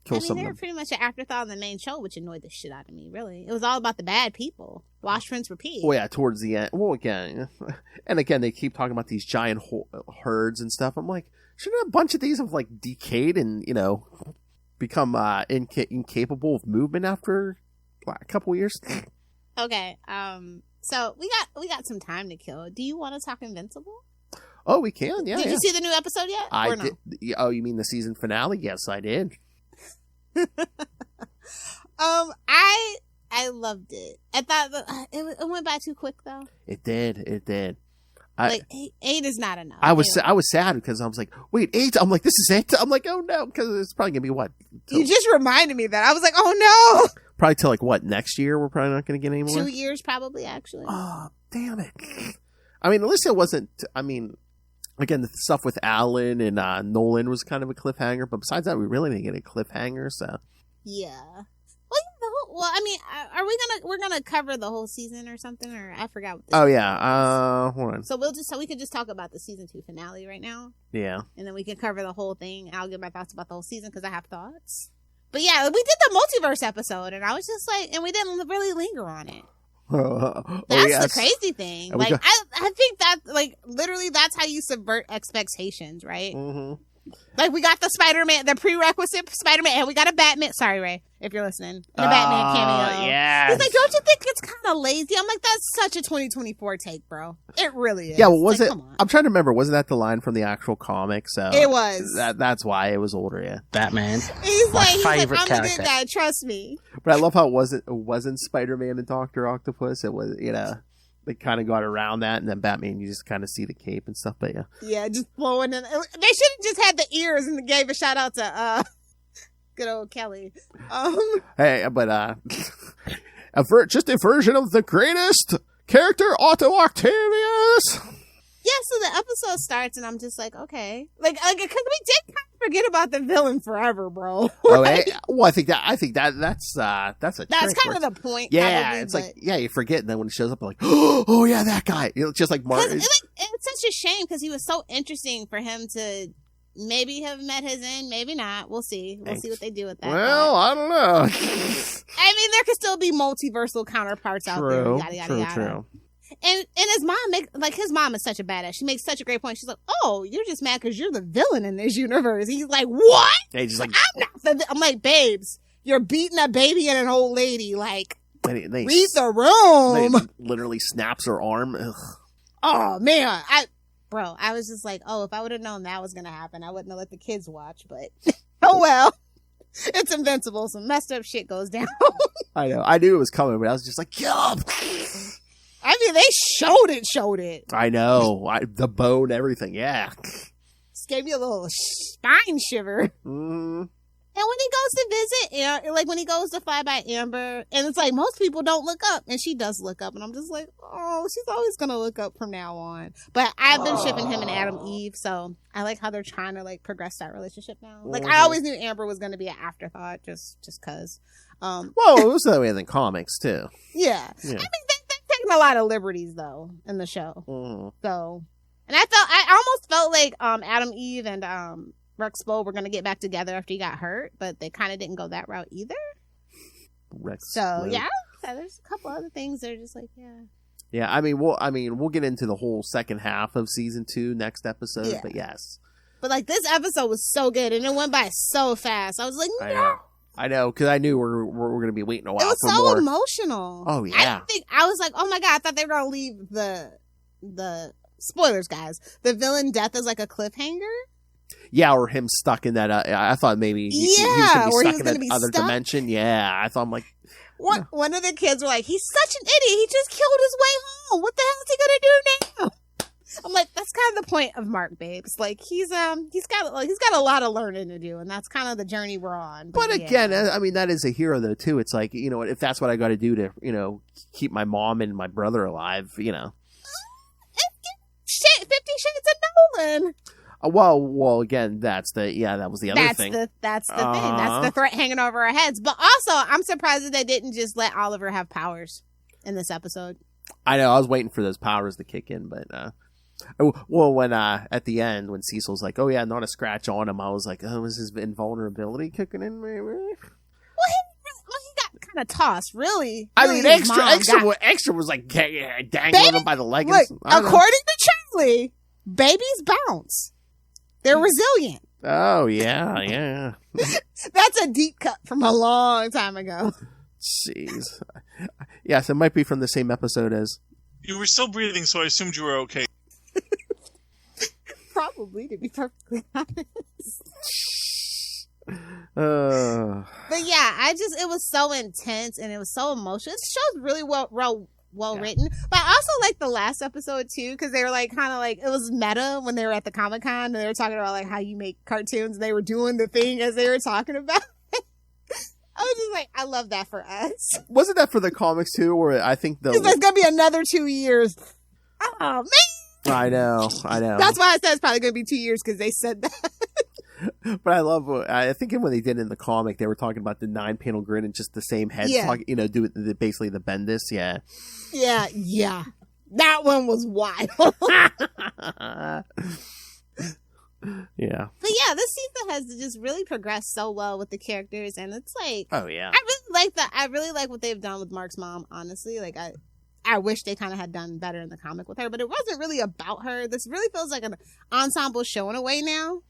kill some of they were them. pretty much an afterthought in the main show, which annoyed the shit out of me, really. It was all about the bad people. Wash, rinse, repeat. Well, yeah, towards the end. Well, again, they keep talking about these giant herds and stuff. I'm like, shouldn't a bunch of these have like decayed and, become incapable of movement after a couple years? Okay, so we got some time to kill. Do you want to talk Invincible? Oh, we can. Yeah. Did you see the new episode yet? I did. Oh, you mean the season finale? Yes, I did. I loved it. I thought it went by too quick though. It did. Like 8 is not enough. I was sad because I was like, wait, 8? I'm like, this is it. I'm like, oh no, because it's probably gonna be what? You just reminded me that. I was like, oh no. Probably till like what, next year? We're probably not gonna get any more. 2 years probably, actually. Oh, damn it. I mean, at least it wasn't. I mean, again, the stuff with Alan and Nolan was kind of a cliffhanger, but besides that, we really didn't get a cliffhanger. So yeah. Well, I mean, we're gonna cover the whole season or something, or I forgot. What oh yeah, hold on. So we could just talk about the season 2 finale right now. Yeah. And then we can cover the whole thing. I'll give my thoughts about the whole season because I have thoughts. But yeah, we did the multiverse episode, and I was just like, and we didn't really linger on it. That's the crazy thing. Like, I think that, like, literally, that's how you subvert expectations, right? Mm-hmm. Like, we got the Spider-Man, the prerequisite Spider-Man, and we got a Batman. Sorry, Ray, if you're listening. The Batman cameo. Yeah. He's like, don't you think it's kind of lazy? I'm like, that's such a 2024 take, bro. It really is. Yeah, well, was like, it? Come on. I'm trying to remember. Wasn't that the line from the actual comic? So it was. That's why it was older, yeah. Batman. He's My like, favorite I'm character. the good guy, trust me. But I love how it wasn't Spider-Man and Dr. Octopus. It was, they kind of got around that, and then Batman, you just kind of see the cape and stuff, but yeah. Yeah, just blowing in. They should have just had the ears and gave a shout out to good old Kelly. Hey, but just a version of the greatest character, Otto Octavius. Yeah, so the episode starts, and I'm just like, okay, like because we did kind of forget about the villain forever, bro. Oh, hey, well, I think that's a that's trick kind of the point. Yeah, probably, it's like you forget, and then when it shows up, like, oh yeah, that guy. Just like Martin. It's such a shame because he was so interesting for him to maybe have met his end, maybe not. We'll see. We'll see what they do with that. Well, I don't know. I mean, there could still be multiversal counterparts out there. Yada yada yada. True. And his mom his mom is such a badass. She makes such a great point. She's like, "Oh, you're just mad because you're the villain in this universe." He's like, "What?" Yeah, he's just like, I'm not. I'm like, babes, you're beating a baby and an old lady. Like, they read the room. They literally snaps her arm. Ugh. Oh man, I was just like, oh, if I would have known that was gonna happen, I wouldn't have let the kids watch. But oh well, it's Invincible. Some messed up shit goes down. I know. I knew it was coming, but I was just like, yup. I mean, they showed it. I know. The bone, everything. Yeah. Just gave me a little spine shiver. Mm. And when he goes to visit, like when he goes to fly by Amber, and it's like most people don't look up, and she does look up, and I'm just like, oh, she's always gonna look up from now on. But I've been shipping him and Adam Eve, so I like how they're trying to like progress that relationship now. Like I always knew Amber was gonna be an afterthought, just cause. Well, it was that way in the comics too. Yeah. I mean, they're taking a lot of liberties though in the show. Mm. So, and I almost felt like Adam Eve and Rexpo were going to get back together after he got hurt, but they kind of didn't go that route either. Yeah, there's a couple other things that are just like, yeah. Yeah, I mean, we'll get into the whole second half of season 2 next episode, but yes. But like this episode was so good, and it went by so fast. I was like, no. I know, because I knew we're going to be waiting a while. It was for so more. Emotional. Oh yeah. I was like, oh my god, I thought they were gonna leave the spoilers, guys. The villain death is like a cliffhanger. Yeah, or him stuck in that. I thought maybe he was going to be stuck in that other dimension. Yeah, I thought I'm like. One of the kids were like, he's such an idiot. He just killed his way home. What the hell is he gonna do now? I'm like, that's kind of the point of Mark, babes. Like he's got a lot of learning to do, and that's kind of the journey we're on. But again, I mean, that is a hero though too. It's like, you know, if that's what I got to do to, keep my mom and my brother alive, 50 Shades of Nolan. Well, again, that was the other thing. That's the thing. That's the threat hanging over our heads. But also, I'm surprised that they didn't just let Oliver have powers in this episode. I know. I was waiting for those powers to kick in, but when at the end when Cecil's like, "Oh yeah, not a scratch on him," I was like, "Oh, is his invulnerability kicking in?" Maybe? Well, he got kind of tossed. Really, I mean, extra was like dangling him by the legs. Look, according to Charlie, babies bounce. They're resilient. Oh, yeah. That's a deep cut from a long time ago. Jeez. Yes, it might be from the same episode as... You were still breathing, so I assumed you were okay. Probably, to be perfectly honest. But yeah, it was so intense and it was so emotional. This show's really well written, but I also like the last episode too, because they were like kind of like, it was meta when they were at the Comic-Con and they were talking about like how you make cartoons, and they were doing the thing as they were talking about. I was just like, I love that for us. Wasn't that for the comics too? Or I think there's gonna be another 2 years. Oh man, I know. That's why I said it's probably gonna be 2 years, because they said that. But I think when they did in the comic, they were talking about the 9-panel grid and just the same head, do basically the Bendis, yeah. Yeah. That one was wild. Yeah. But yeah, this season has just really progressed so well with the characters, and it's like, oh yeah, I really like what they've done with Mark's mom, honestly. Like I wish they kind of had done better in the comic with her, but it wasn't really about her. This really feels like an ensemble show in a way now.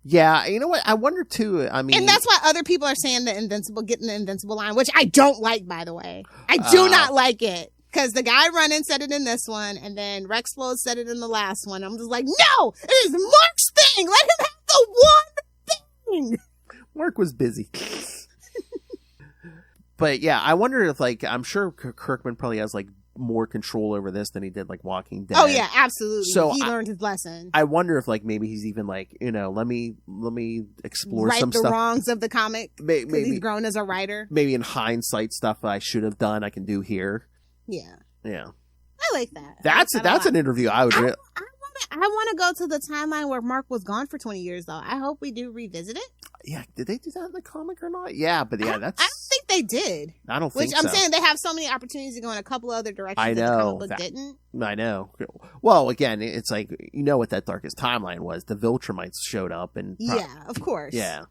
Yeah, you know what? I wonder too. I mean, and that's why other people are saying getting the Invincible line, which I don't like, by the way. I do not like it, because the guy running said it in this one, and then Rexplode said it in the last one. I'm just like, no, it is Mark's thing. Let him have the one thing. Mark was busy. But yeah, I wonder if I'm sure Kirkman probably has more control over this than he did Walking Dead. Oh yeah, absolutely. So he learned his lesson. I wonder if maybe he's even let me explore some stuff. Right the wrongs of the comic. Maybe he's grown as a writer. Maybe in hindsight, stuff I should have done, I can do here. Yeah. Yeah. I like that. That's an interview I would. I want to go to the timeline where Mark was gone for 20 years, though. I hope we do revisit it. Yeah, did they do that in the comic or not? Yeah, but yeah, that's... I don't think they did. I don't think so. Which I'm saying they have so many opportunities to go in a couple other directions that the comic book didn't. I know. Well, again, it's like, what that Darkest Timeline was. The Viltrumites showed up and... Yeah, of course. Yeah.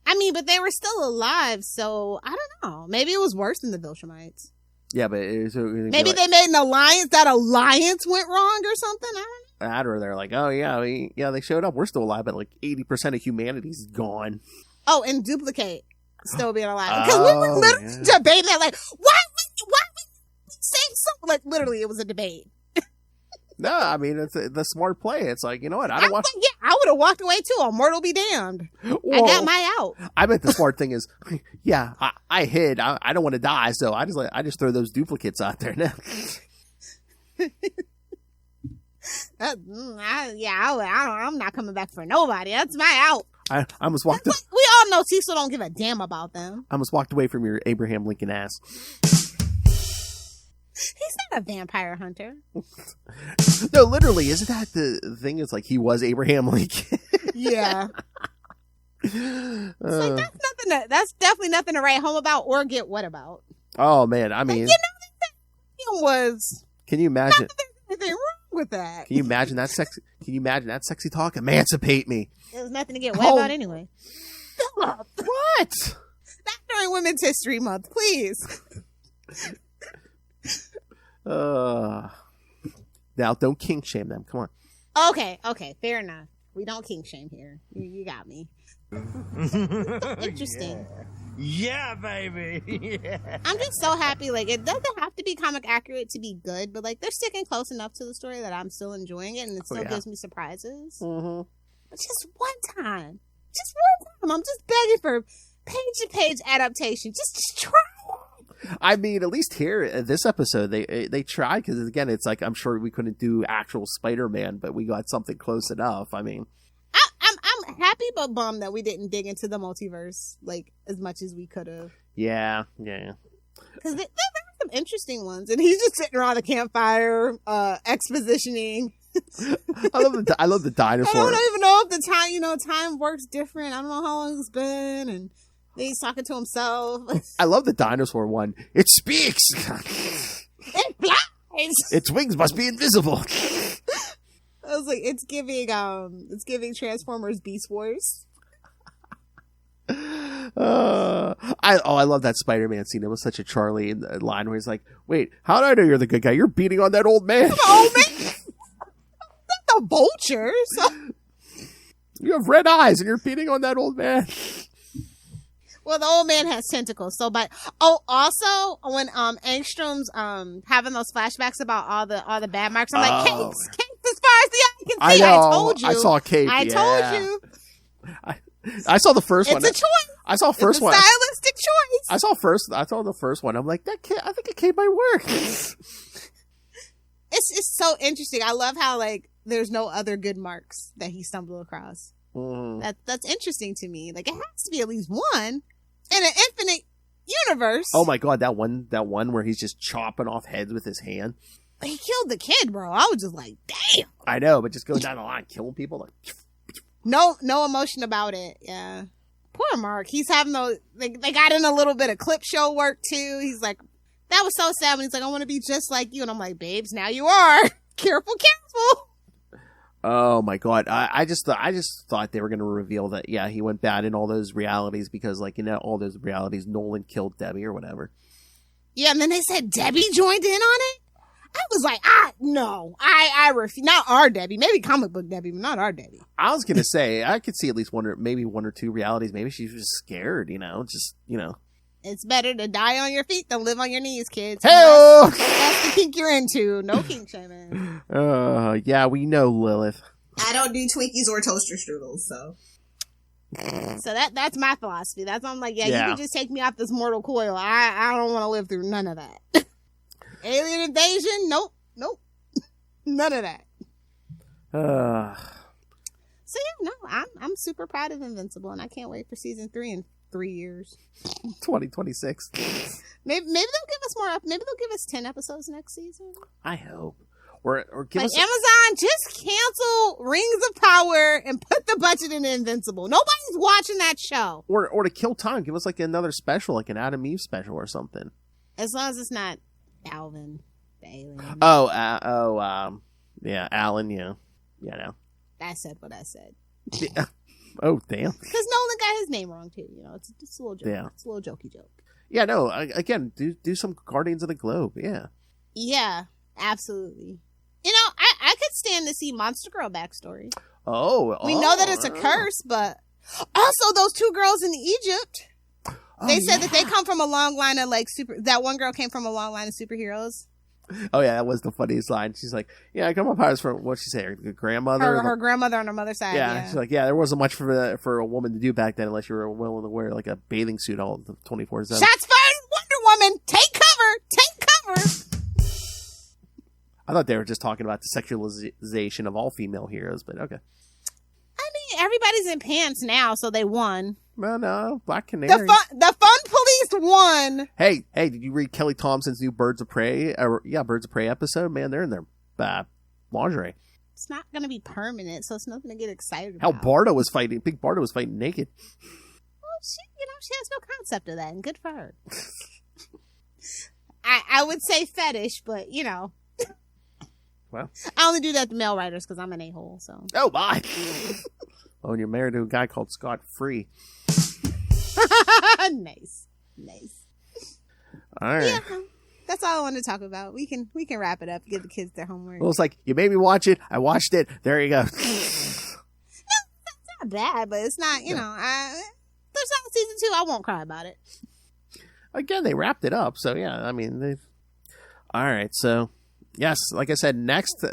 I mean, but they were still alive, so I don't know. Maybe it was worse than the Viltrumites. Yeah, but... Maybe they made an alliance. That alliance went wrong or something. I don't know. That, or they're like, oh yeah, they showed up. We're still alive, but 80% of humanity's gone. Oh, and Duplicate still being alive, because we were literally debating that, why we say something? Literally, it was a debate. No, I mean it's the smart play. It's like, you know what? I don't want. Yeah, I would have walked away too. Immortal be damned. Whoa. I got my out. I bet the smart thing is, yeah, I hid. I don't want to die, so I just throw those duplicates out there now. I'm not coming back for nobody. That's my out. I almost walked. We all know Cecil don't give a damn about them. I almost walked away from your Abraham Lincoln ass. He's not a vampire hunter. No, literally, isn't that the thing? It's like he was Abraham Lincoln. Yeah. That's definitely nothing to write home about or get what about. Oh man, I mean, Can you imagine? Anything wrong with that? Can you imagine that sexy talk? Emancipate me. There's nothing to get wet about anyway. Philip, what? Not during Women's History Month, please. Now don't kink shame them. Come on. Okay, fair enough. We don't kink shame here. You got me. Interesting. Yeah, baby. Yeah. I'm just so happy. Like, it doesn't have to be comic accurate to be good, but like they're sticking close enough to the story that I'm still enjoying it, and it still gives me surprises. Mm-hmm. But just one time, I'm just begging for page-to-page adaptation. Just try it. I mean, at least here, this episode, they tried, because again, it's like, I'm sure we couldn't do actual Spider-Man, but we got something close enough. I mean, I'm happy but bummed that we didn't dig into the multiverse like as much as we could have. Yeah. Because there were some interesting ones, and he's just sitting around the campfire, expositioning. I love the dinosaur. I don't even know if the time works different. I don't know how long it's been, and then he's talking to himself. I love the dinosaur one. It speaks. It flies. Its wings must be invisible. I was like, it's giving Transformers Beast Wars. I love that Spider-Man scene. It was such a Charlie line where he's like, "Wait, how do I know you're the good guy? You're beating on that old man." Oh man, not the vultures. You have red eyes and you're beating on that old man. Well, the old man has tentacles. So, also when Angstrom's having those flashbacks about all the bad marks, I'm like, Capes, as far as the eye can see. I told you. I saw Cape. I told you. I saw the first one. It's a choice. I saw first one. Stylistic choice. I saw the first one. I'm like, I think a Cape might work. It's so interesting. I love how like there's no other good marks that he stumbled across. That's interesting to me. Like, it has to be at least one in an infinite universe. Oh my god, that one where he's just chopping off heads with his hand. He killed the kid, bro. I was just like, damn. I know, but just goes down the line killing people. Like, no emotion about it. Yeah. Poor Mark. He's having those. They got in a little bit of clip show work too. He's like, that was so sad when he's like, I want to be just like you, and I'm like, babes, now you are. Careful. Oh my god! I just thought they were going to reveal that he went bad in all those realities because all those realities Nolan killed Debbie or whatever. Yeah, and then they said Debbie joined in on it. I was like, no, I refuse. Not our Debbie, maybe comic book Debbie, but not our Debbie. I was going to say I could see at least one or two realities. Maybe she's just scared, It's better to die on your feet than live on your knees, kids. Hey-o! That's the kink you're into. No kink shaming. Yeah, we know, Lilith. I don't do Twinkies or toaster strudels, so. So that's my philosophy. That's why I'm like, you can just take me off this mortal coil. I don't want to live through none of that. Alien invasion? Nope. None of that. So I'm super proud of Invincible, and I can't wait for season 3 in 3 years. 2026. Maybe they'll give us more. Maybe they'll give us 10 episodes next season. I hope. Or give us Amazon, just cancel Rings of Power and put the budget in Invincible. Nobody's watching that show. Or to kill time, give us like another special, like an Adam Eve special or something. As long as it's not Alvin, the alien. Yeah, Alan, yeah. No. I said what I said. Yeah. Oh, damn. Because Nolan got his name wrong, too. It's a little joke. Yeah. It's a little jokey joke. Yeah, no, again, do some Guardians of the Globe, yeah. Yeah, absolutely. I could stand to see Monster Girl backstory. We know that it's a curse, but also those 2 girls in Egypt. They said that they come from a long line of that one girl came from a long line of superheroes. Oh yeah, that was the funniest line. She's like, "Yeah, I come up powers from what'd she say? Her grandmother, her grandmother on her mother's side." Yeah, she's like, "Yeah, there wasn't much for a woman to do back then unless you were willing to wear like a bathing suit all 24/7." Shots fired, Wonder Woman! Take cover! I thought they were just talking about the sexualization of all female heroes, but okay. I mean, everybody's in pants now, so they won. Well, no, Black Canary. The fun police won. Hey, did you read Kelly Thompson's new Birds of Prey episode? Man, they're in their lingerie. It's not going to be permanent, so it's nothing to get excited Hell, about. Big Barda was fighting naked. Well, she has no concept of that, and good for her. I would say fetish, but, Well, I only do that to male writers because I'm an a-hole, so. Oh, my. Oh, and you're married to a guy called Scott Free. Nice. All right. Yeah, that's all I wanted to talk about. We can wrap it up. Give the kids their homework. Well, it's like you made me watch it. I watched it. There you go. No, not bad, but it's not, you know, there's not season 2. I won't cry about it. Again, they wrapped it up. So, yeah, I mean, all right. So, yes, like I said, next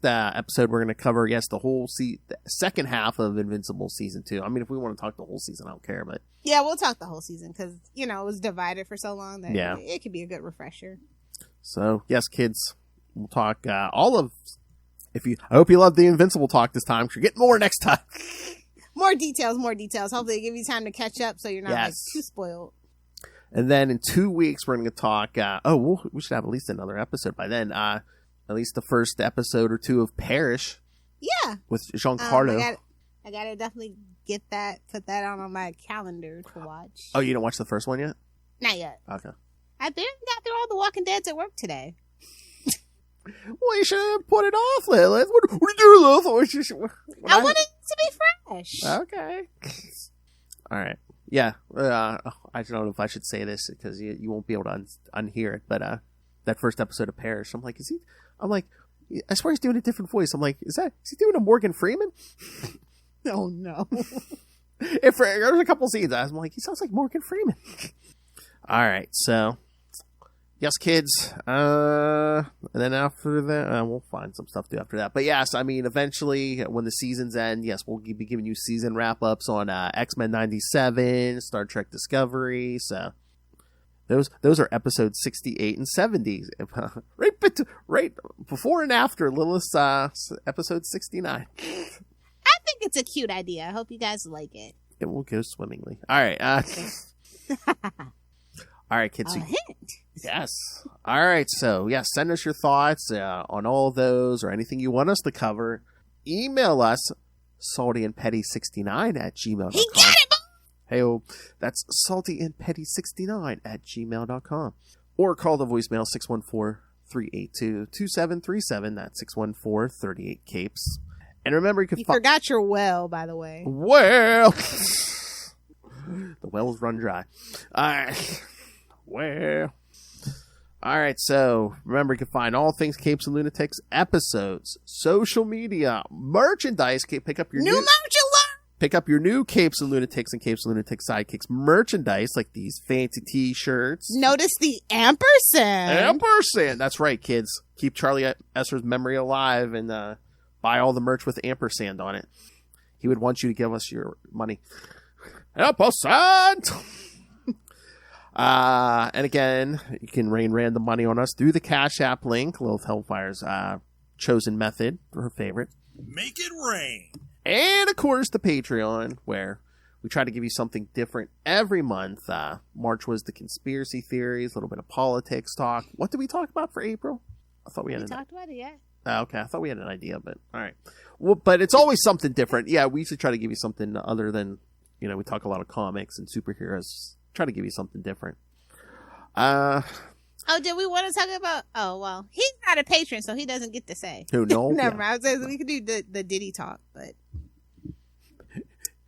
episode, we're going to cover, the whole the second half of Invincible season 2. I mean, if we want to talk the whole season, I don't care, but. Yeah, we'll talk the whole season because, you know, it was divided for so long that it could be a good refresher. So, yes, kids, we'll talk all of. I hope you love the Invincible talk this time, because you're getting more next time. More details. Hopefully, they give you time to catch up so you're not too spoiled. And then in 2 weeks, we're going to talk. We should have at least another episode by then. At least the first episode or 2 of Perich. Yeah. With Giancarlo. I gotta definitely put that on my calendar to watch. Oh, you don't watch the first one yet? Not yet. Okay. I barely got through all the Walking Deads at work today. Well, you should have put it off, Lilith. What do you do, Lilith? I wanted it to be fresh. Okay. All right. Yeah. I don't know if I should say this because you won't be able to unhear it, but that first episode of Perich, I'm like, I swear he's doing a different voice. I'm like, is he doing a Morgan Freeman? Oh, no. There's a couple scenes, I'm like, he sounds like Morgan Freeman. All right. So. Yes, kids. And then after that, we'll find some stuff to do after that. But yes, I mean, eventually, when the seasons end, yes, we'll be giving you season wrap-ups on X-Men 97, Star Trek Discovery. So those are episodes 68 and 70. Right before and after Lilith's episode 69. I think it's a cute idea. I hope you guys like it. It will go swimmingly. All right. All right, kids. Hint. Yes. All right. So, send us your thoughts on all of those or anything you want us to cover. Email us, saltyandpetty69@gmail.com. He got it! Hey, that's saltyandpetty69@gmail.com. Or call the voicemail 614-382-2737. That's 614-38-CAPES. And remember, you forgot your well, by the way. Well. The wells run dry. All right. Well, all right. So remember, you can find all things Capes and Lunatics episodes, social media, merchandise. Pick up your new merchandise. Pick up your new Capes and Lunatics and Capes and Lunatics Sidekicks merchandise, like these fancy T-shirts. Notice the ampersand. Ampersand. That's right, kids. Keep Charlie Esser's memory alive and buy all the merch with ampersand on it. He would want you to give us your money. Ampersand. And again, you can rain random money on us through the Cash App link, Lilith Hellfire's chosen method, her favorite. Make it rain. And of course, the Patreon, where we try to give you something different every month. March was the conspiracy theories, a little bit of politics talk. What did we talk about for April? I thought we talked about it, yeah. Okay, I thought we had an idea, but all right. Well, but it's always something different. Yeah, we usually try to give you something other than, we talk a lot of comics and superheroes. Try to give you something different. Did we want to talk about? Oh, well, he's not a patron, so he doesn't get to say. Who? No. Never mind. I was saying we could do the Diddy talk, but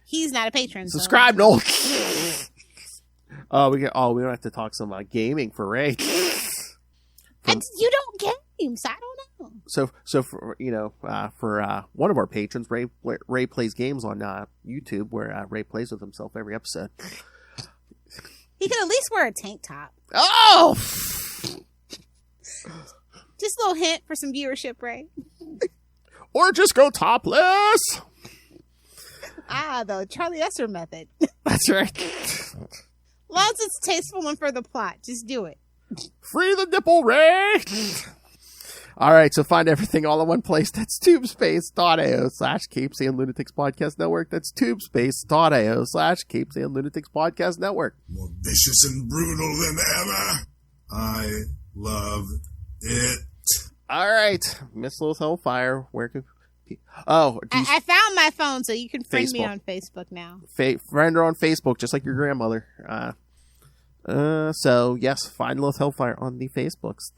he's not a patron. Subscribe, Noel. We don't have to talk some gaming for Ray. You don't games. I don't know. So for for one of our patrons, Ray plays games on YouTube, where Ray plays with himself every episode. He could at least wear a tank top. Oh! Just a little hint for some viewership, Ray. Or just go topless. The Charlie Esser method. That's right. As long as it's tasteful and for the plot, just do it. Free the nipple, Ray! All right, so find everything all in one place. That's tubespace.io/CapesandLunatics Podcast Network. That's tubespace.io/CapesandLunatics Podcast Network. More vicious and brutal than ever. I love it. All right, Miss Lilith Hellfire, where can... I found my phone, so you can friend me Facebook. on Facebook now. Friend her on Facebook, just like your grandmother. So, yes, find Lilith Hellfire on the Facebooks.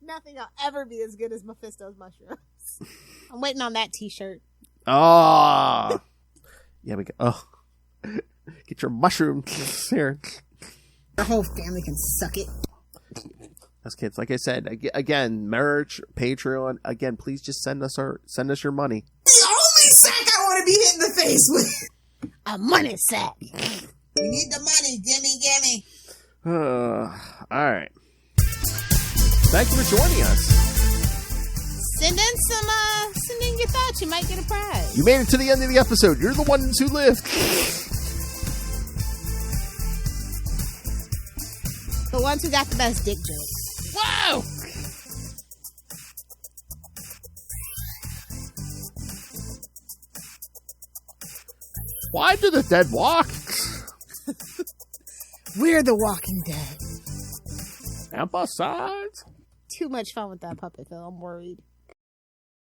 Nothing will ever be as good as Mephisto's mushrooms. I'm waiting on that t-shirt. Oh! Yeah, we go. Oh. Get your mushrooms here. Your whole family can suck it. As kids, like I said, again, merch, Patreon. Again, please just send us your money. The only sack I want to be hit in the face with. A money sack. We need the money. Gimme. All right. Thank you for joining us. Send in your thoughts. You might get a prize. You made it to the end of the episode. You're the ones who lived. The ones who got the best dick jokes. Whoa! Why do the dead walk? We're the Walking Dead. Emphasize. Too much fun with that puppet, Phil. I'm worried.